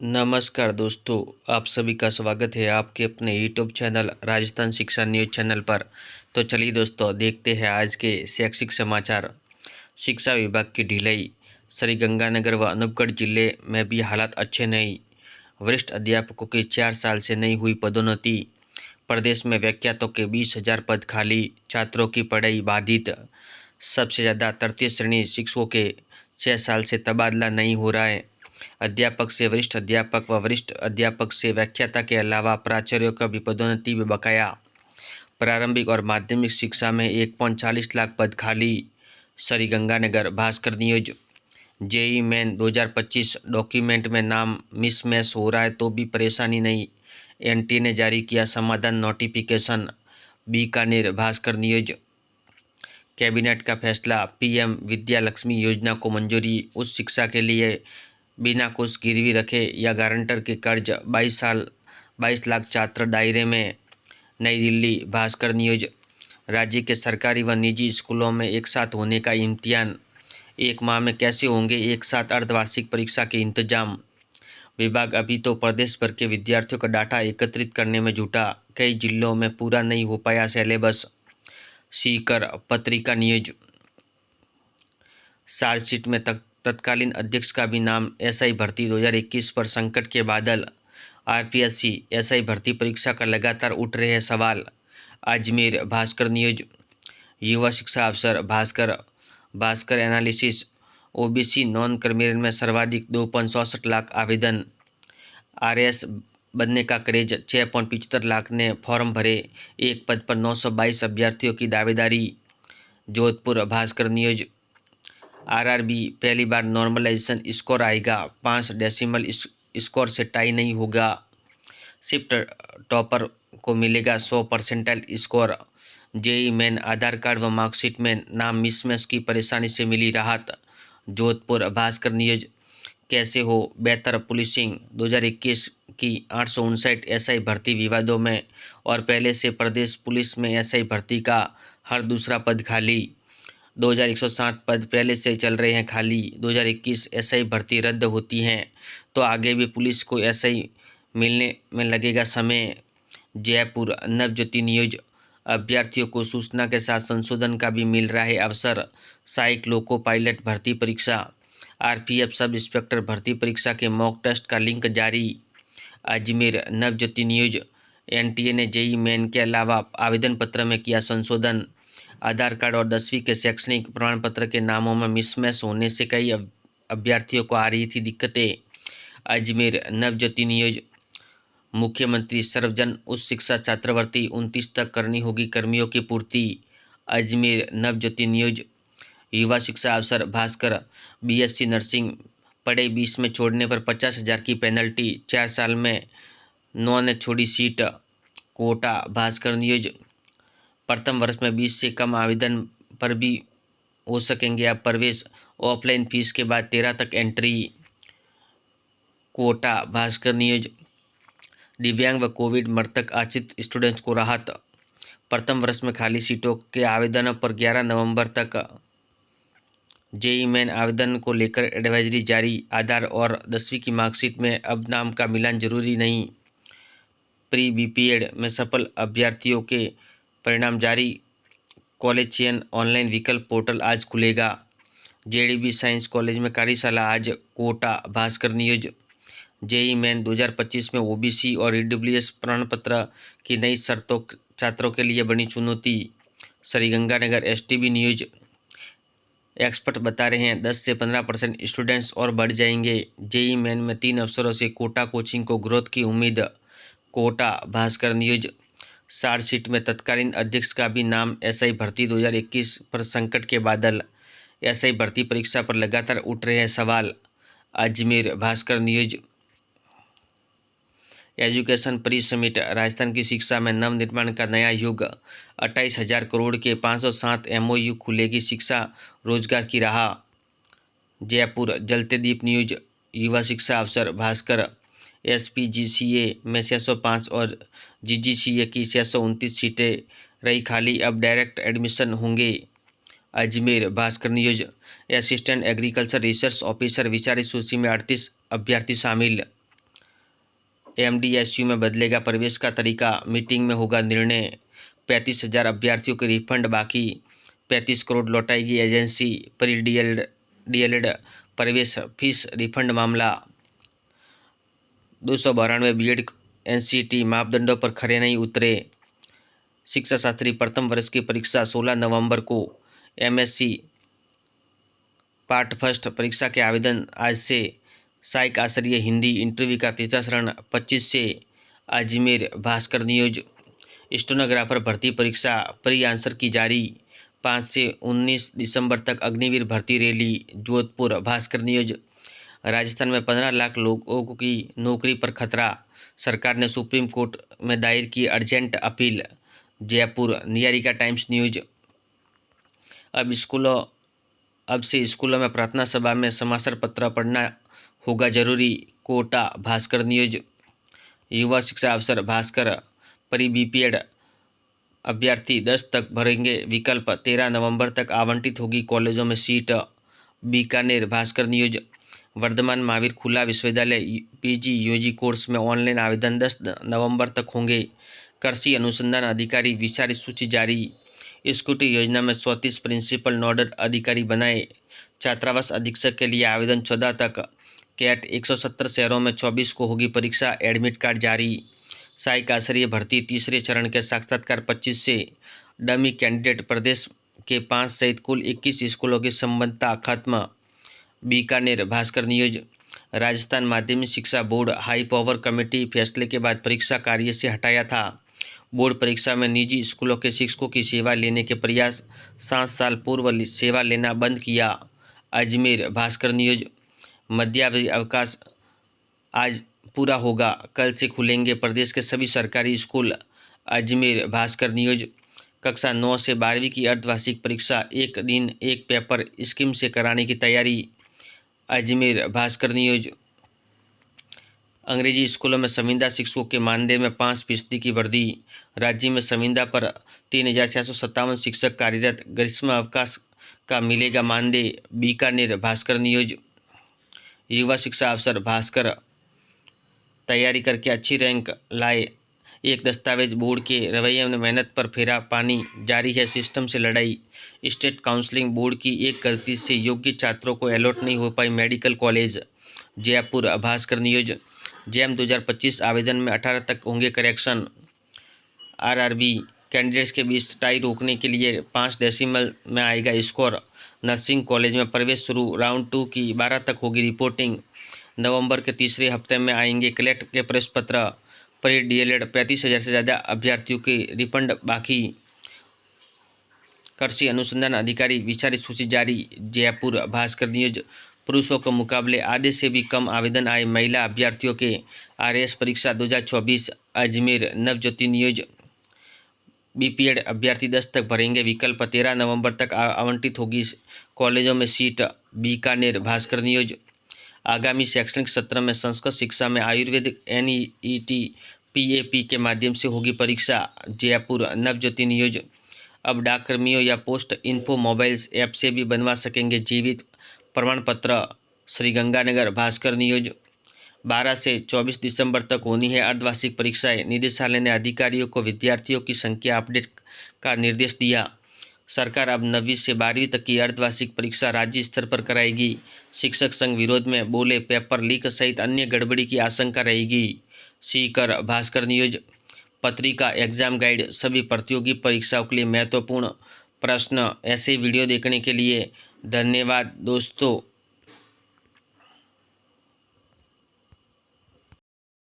नमस्कार दोस्तों, आप सभी का स्वागत है आपके अपने यूट्यूब चैनल राजस्थान शिक्षा न्यूज़ चैनल पर। तो चलिए दोस्तों, देखते हैं आज के शैक्षिक समाचार। शिक्षा विभाग की ढिलाई, श्रीगंगानगर व अनूपगढ़ जिले में भी हालात अच्छे नहीं। वरिष्ठ अध्यापकों की 4 साल से नहीं हुई पदोन्नति। प्रदेश में व्याख्यातों के 20,000 पद खाली, छात्रों की पढ़ाई बाधित। सबसे ज़्यादा तृतीय श्रेणी शिक्षकों के 6 साल से तबादला नहीं हो रहा है। अध्यापक से वरिष्ठ अध्यापक व वरिष्ठ अध्यापक से व्याख्याता के अलावा प्राचार्यों का भी पदोन्नति में बकाया। प्रारंभिक और माध्यमिक शिक्षा में 1.40 लाख पद खाली। Sriganganagar Bhaskar news. JEE Main 2025 document में नाम मिसमैच हो रहा है तो भी परेशानी नहीं। एनटीए ने जारी किया समाधान notification. Bikaner Bhaskar news. Cabinet का फैसला, पीएम विद्या लक्ष्मी योजना को मंजूरी। उच्च शिक्षा के लिए बिना कुछ गिरवी रखे या गारंटर के कर्ज 22 लाख छात्र दायरे में। नई दिल्ली भास्कर न्यूज। राज्य के सरकारी व निजी स्कूलों में एक साथ होने का इम्तिहान, एक माह में कैसे होंगे एक साथ अर्धवार्षिक परीक्षा के इंतजाम। विभाग अभी तो प्रदेश भर के विद्यार्थियों का डाटा एकत्रित करने में जुटा, कई जिलों में पूरा नहीं हो पाया सिलेबस। सीकर पत्रिका न्यूज। चार्जशीट में तत्कालीन अध्यक्ष का भी नाम। एसआई भर्ती 2021 पर संकट के बादल। आरपीएससी एसआई भर्ती परीक्षा का लगातार उठ रहे हैं सवाल। अजमेर भास्कर न्यूज। युवा शिक्षा अफसर Bhaskar analysis. OBC non criminal में सर्वाधिक 2.67 लाख आवेदन। आरएस बनने का क्रेज, 6.75 लाख ने फॉर्म भरे। एक पद पर 922 अभ्यर्थियों की दावेदारी। जोधपुर भास्कर न्यूज। आरआरबी पहली बार नॉर्मलाइजेशन स्कोर आएगा, 5 डेसिमल स्कोर से टाई नहीं होगा। शिफ्ट टॉपर को मिलेगा 100 परसेंटाइल स्कोर। जेई मेन आधार कार्ड व मार्कशीट में नाम मिसमैच की परेशानी से मिली राहत। जोधपुर भास्कर न्यूज। कैसे हो बेहतर पुलिसिंग, 2021 की 859 एसआई भर्ती विवादों में और पहले से प्रदेश पुलिस में एसआई भर्ती का हर दूसरा पद खाली। 2107 पद पहले से चल रहे हैं खाली। 2021 एसआई भर्ती रद्द होती हैं तो आगे भी पुलिस को एसआई मिलने में लगेगा समय। जयपुर नवज्योति न्यूज। अभ्यर्थियों को सूचना के साथ संशोधन का भी मिल रहा है अवसर। सहायक लोको पायलट भर्ती परीक्षा, आरपीएफ सब इंस्पेक्टर भर्ती परीक्षा के मॉक टेस्ट का लिंक जारी। अजमेर नवज्योति न्यूज। एनटीए ने जेई मेन के अलावा आवेदन पत्र में किया संशोधन। आधार कार्ड और 10वीं के शैक्षणिक प्रमाण पत्र के नामों में मिसमैच होने से कई अभ्यर्थियों को आ रही थी दिक्कतें। अजमेर नवज्योति न्यूज। मुख्यमंत्री सर्वजन उच्च शिक्षा छात्रवृत्ति 29 तक करनी होगी कर्मियों की पूर्ति। अजमेर नवज्योति न्यूज। युवा शिक्षा अफसर भास्कर, बीएससी नर्सिंग पढ़े 20 में छोड़ने पर 50,000 की पेनल्टी, 4 साल में 9 ने छोड़ी सीट। कोटा भास्कर न्यूज। प्रथम वर्ष में 20 से कम आवेदन पर भी हो सकेंगे अब प्रवेश, ऑफलाइन फीस के बाद 13 तक एंट्री। कोटा भास्कर न्यूज। दिव्यांग व कोविड मृतक आश्रित स्टूडेंट्स को राहत। प्रथम वर्ष में खाली सीटों के आवेदनों पर 11 नवंबर तक जेई मेन आवेदन को लेकर एडवाइजरी जारी। आधार और 10वीं की मार्कशीट में अब नाम का मिलान जरूरी नहीं। प्री बीपीएड में सफल अभ्यर्थियों के परिणाम जारी। कॉलेज चयन ऑनलाइन विकल्प पोर्टल आज खुलेगा। जेडीबी साइंस कॉलेज में कार्यशाला आज। Kota Bhaskar news. JEE Main 2025 में ओबीसी और ईडब्ल्यूएस प्रमाण पत्र की नई शर्तों छात्रों के लिए बनी चुनौती। Sriganganagar STB news. एक्सपर्ट बता रहे हैं 10 से 15% स्टूडेंट्स और बढ़ जाएंगे। जेई मेन में 3 अवसरों से कोटा कोचिंग को ग्रोथ की उम्मीद। कोटा भास्कर न्यूज। चार्जशीट में तत्कालीन अध्यक्ष का भी नाम। एसआई भर्ती 2021 पर संकट के बादल। एसआई भर्ती परीक्षा पर लगातार उठ रहे हैं सवाल। Ajmer Bhaskar news. Education pre summit, Rajasthan की शिक्षा में नवनिर्माण का नया युग। 28,000 करोड़ के 507 एमओयू, खुलेगी शिक्षा रोजगार की राह। जयपुर जलते दीप न्यूज। युवा शिक्षा अफसर भास्कर, एसपीजीसीए में 605 और जीजीसीए की 629 सीटें रही खाली, अब डायरेक्ट एडमिशन होंगे। Ajmer Bhaskar news. Assistant agriculture research officer विचारित सूची में 38 अभ्यर्थी शामिल। एमडीएसयू में बदलेगा प्रवेश का तरीका, मीटिंग में होगा निर्णय। 35,000 अभ्यर्थियों के रिफंड बाकी, 35 करोड़ लौटाएगी एजेंसी। प्री डीएलएड प्रवेश फीस रिफंड मामला। 292 बीएड एनसीटी मापदंडों पर खरे नहीं उतरे। शिक्षा शास्त्री प्रथम वर्ष की परीक्षा 16 नवंबर को। एमएससी पार्ट फर्स्ट परीक्षा के आवेदन आज से। सहायक आचार्य हिंदी इंटरव्यू का तीसरा चरण 25 से। अजमेर भास्कर न्यूज। स्टेनोग्राफर भर्ती परीक्षा प्री आंसर की जारी। 5 से 19 दिसंबर तक अग्निवीर भर्ती रैली। जोधपुर भास्कर न्यूज। राजस्थान में 15 लाख लोगों की नौकरी पर खतरा, सरकार ने सुप्रीम कोर्ट में दायर की urgent appeal. Jaipur Niharika times news. अब से स्कूलों में प्रार्थना सभा में समाचार पत्र पढ़ना होगा जरूरी। कोटा भास्कर न्यूज। युवा शिक्षा अफसर भास्कर। प्री बीपीएड अभ्यर्थी 10 तक भरेंगे विकल्प। 13 नवंबर तक आवंटित होगी कॉलेजों में सीट। बीकानेर भास्कर न्यूज। वर्धमान महावीर खुला विश्वविद्यालय पीजी यूजी कोर्स में ऑनलाइन आवेदन 10 नवंबर तक होंगे। कृषि अनुसंधान अधिकारी विचार सूची जारी। स्कूटी योजना में 34 प्रिंसिपल नोडल अधिकारी बनाए। छात्रावास अधीक्षक के लिए आवेदन 14 तक। कैट 170 शहरों में 24 को होगी परीक्षा, एडमिट कार्ड जारी। सहायक आचार्य भर्ती तीसरे चरण के साक्षात्कार 25 से। डमी कैंडिडेट प्रदेश के 5 सहित कुल 21 स्कूलों की संबद्धता खत्म। बीकानेर भास्कर न्यूज। राजस्थान माध्यमिक शिक्षा बोर्ड हाई पावर कमेटी फैसले के बाद परीक्षा कार्य से हटाया था। बोर्ड परीक्षा में निजी स्कूलों के शिक्षकों की सेवा लेने के प्रयास, 7 साल पूर्व सेवा लेना बंद किया। अजमेर भास्कर न्यूज। मध्यावधि अवकाश आज पूरा होगा, कल से खुलेंगे प्रदेश के सभी सरकारी स्कूल। अजमेर भास्कर न्यूज। कक्षा 9 से 12वीं की अर्धवार्षिक परीक्षा एक दिन एक पेपर स्कीम से कराने की तैयारी। अजमेर भास्कर न्यूज। अंग्रेजी स्कूलों में संविदा शिक्षकों के मानदेय में 5% की वृद्धि। राज्य में संविदा पर 3,657 शिक्षक कार्यरत, ग्रीष्म अवकाश का मिलेगा मानदेय। बीकानेर भास्कर न्यूज। युवा शिक्षा अफसर भास्कर तैयारी करके अच्छी रैंक लाए, एक दस्तावेज बोर्ड के रवैये में मेहनत पर फेरा पानी, जारी है सिस्टम से लड़ाई। स्टेट काउंसलिंग बोर्ड की एक गलती से योग्य छात्रों को अलॉट नहीं हो पाई medical college. Jaipur Bhaskar news. JAM 2025 आवेदन में 18 तक होंगे करेक्शन। आरआरबी कैंडिडेट्स के बीच टाई रोकने के लिए 5 डेसिमल में आएगा स्कोर। नर्सिंग कॉलेज में प्रवेश शुरू, राउंड 2 की 12 तक होगी रिपोर्टिंग। नवंबर के तीसरे हफ्ते में आएंगे कलेक्ट के प्रवेश पत्र। प्री डीएलएड 35,000 से ज़्यादा अभ्यर्थियों के रिफंड बाकी। कृषि अनुसंधान अधिकारी विचार सूची जारी। जयपुर भास्कर न्यूज। पुरुषों के मुकाबले आधे से भी कम आवेदन आए महिला अभ्यर्थियों के आरएएस परीक्षा 2024। अजमेर नवज्योति न्यूज। बीपीएड अभ्यर्थी 10 तक भरेंगे विकल्प, 13 नवंबर तक आवंटित होगी कॉलेजों में सीट। बीकानेर भास्कर न्यूज। आगामी शैक्षणिक सत्र में संस्कृत शिक्षा में आयुर्वेदिक एनईईटी पीएपी के माध्यम से होगी परीक्षा। जयपुर नवज्योति न्यूज। अब डाककर्मियों या पोस्ट इन्फो मोबाइल्स ऐप से भी बनवा सकेंगे जीवित प्रमाण पत्र। श्रीगंगानगर भास्कर न्यूज। 12 से 24 दिसंबर तक होनी है अर्धवार्षिक परीक्षाएं। निदेशालय ने अधिकारियों को विद्यार्थियों की संख्या अपडेट का निर्देश दिया। सरकार अब 9वीं से 12वीं तक की अर्धवार्षिक परीक्षा राज्य स्तर पर कराएगी। शिक्षक संघ विरोध में बोले, पेपर लीक सहित अन्य गड़बड़ी की आशंका रहेगी। सीकर भास्कर न्यूज। पत्रिका एग्जाम गाइड सभी प्रतियोगी परीक्षाओं के लिए महत्वपूर्ण प्रश्न। ऐसे वीडियो देखने के लिए धन्यवाद दोस्तों।